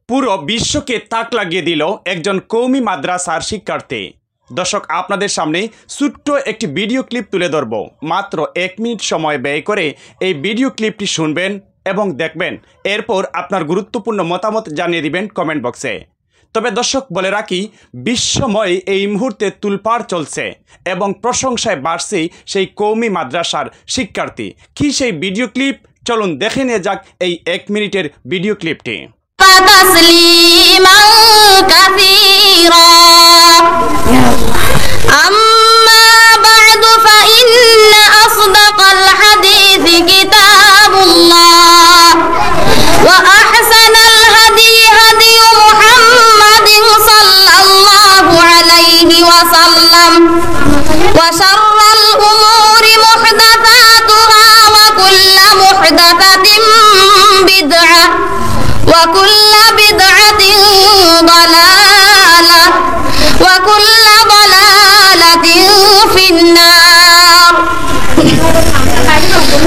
পুরো বিশ্বকে তাক লাগিয়ে দিল একজন কওমি মাদ্রাসার শিক্ষার্থী। দর্শক, আপনাদের সামনে ছোট্ট একটি ভিডিও ক্লিপ তুলে ধরব। মাত্র 1 মিনিট সময় ব্যয় করে এই ভিডিও ক্লিপটি শুনবেন এবং দেখবেন। এরপর আপনার গুরুত্বপূর্ণ মতামত জানিয়ে দিবেন কমেন্ট বক্সে। তবে দর্শক, বলে রাখি, বিশ্বময় এই মুহূর্তে তুলপাড় চলছে এবং প্রশংসায় বাড়ছে সেই কওমি মাদ্রাসার শিক্ষার্থী। কি সেই ভিডিও ক্লিপ? চলুন দেখে নিয়ে যাক এই 1 মিনিটের ভিডিও ক্লিপটি। تسليما كثيرا أما بعد فإن أصدق الحديث كتاب الله وأحسن الهدي هدي محمد صلى الله عليه وسلم وشر الأمور محدثاتها وكل محدثة بدعة وكل بدعة ضلالة وكل ضلالة في النار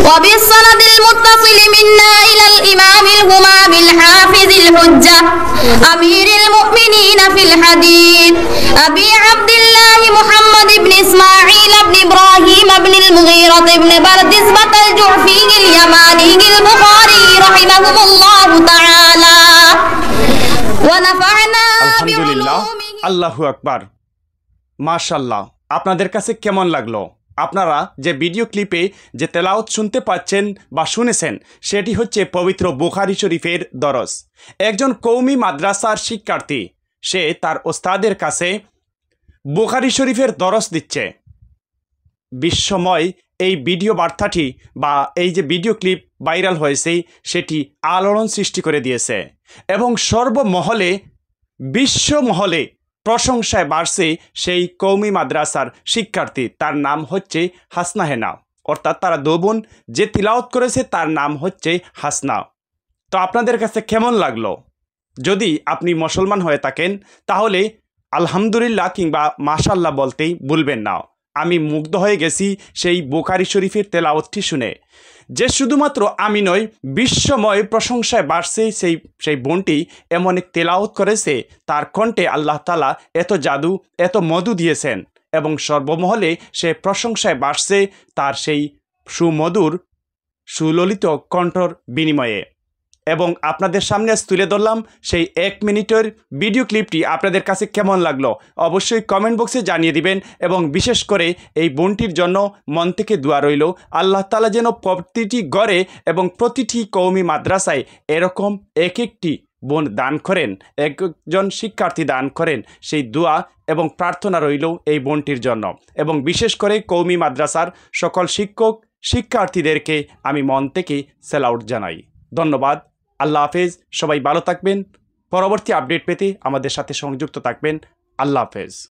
وبالسند المتصل منا إلى الإمام الهمام الحافظ الحجة أمير المؤمنين في الحديث أبي عبد الله محمد بن إسماعيل بن إبراهيم بن المغيرة بن بردزبة الجعفي اليماني البخاري رحمهم الله تعالى ونفعنا আলহামদুলিল্লাহ, আল্লাহু আকবার, মাশাআল্লাহ। আপনাদের কাছে কেমন লাগলো? আপনারা যে ভিডিও ক্লিপে যে তেলাওয়াত শুনতে পাচ্ছেন বা শুনেছেন, সেটি হচ্ছে পবিত্র বুখারী শরীফের দরস। একজন কওমি মাদ্রাসার শিক্ষার্থী, সে তার ওস্তাদের কাছে বুখারী শরীফের দরস দিচ্ছে। বিশ্বময় এই ভিডিও বার্তাটি বা এই যে ভিডিও ক্লিপ ভাইরাল হয়েছে, সেটি আলোড়ন সৃষ্টি করে দিয়েছে এবং সর্বমহলে, বিশ্বমহলে প্রশংসায় বাড়ছে সেই কওমি মাদ্রাসার শিক্ষার্থী। তার নাম হচ্ছে হাসনা হেনা, অর্থাৎ তারা দোবোন যে তিলাওয়াত করেছে তার নাম হচ্ছে হাসনা। তো আপনাদের কাছে কেমন লাগলো? যদি আপনি মুসলমান হয়ে থাকেন তাহলে আলহামদুলিল্লাহ কিংবা মাশাআল্লাহ বলতেই ভুলবেন না। আমি মুগ্ধ হয়ে গেছি সেই বুখারী শরীফের তেলাওয়াতটি শুনে। যে শুধুমাত্র আমি নয়, বিশ্বময় প্রশংসায় বাড়ছে সেই বোনটি এমন এক তেলাওয়াত করেছে, তার কণ্ঠে আল্লাহ তাআলা এত জাদু, এত মধু দিয়েছেন এবং সর্বমহলে সে প্রশংসায় বাড়ছে তার সেই সুমধুর সুললিত কণ্ঠর বিনিময়ে। এবং আপনাদের সামনে তুলে ধরলাম সেই 1 মিনিটের ভিডিও ক্লিপটি। আপনাদের কাছে কেমন লাগলো অবশ্যই কমেন্ট বক্সে জানিয়ে দিবেন এবং বিশেষ করে এই বোনটির জন্য মন থেকে দোয়া রইল, আল্লাহ তাআলা যেন প্রতিটি ঘরে এবং প্রতিটি কওমি মাদ্রাসায় এরকম এক একটি বোন দান করেন, একজন শিক্ষার্থী দান করেন। সেই দোয়া এবং প্রার্থনা রইল এই বোনটির জন্য। এবং বিশেষ করে কওমি মাদ্রাসার সকল শিক্ষক শিক্ষার্থীদেরকে আমি মন থেকে সেলাউট জানাই। ধন্যবাদ। আল্লাহ হাফেজ। সবাই ভালো থাকবেন। পরবর্তী আপডেট পেতে আমাদের সাথে সংযুক্ত থাকবেন। আল্লাহ হাফেজ।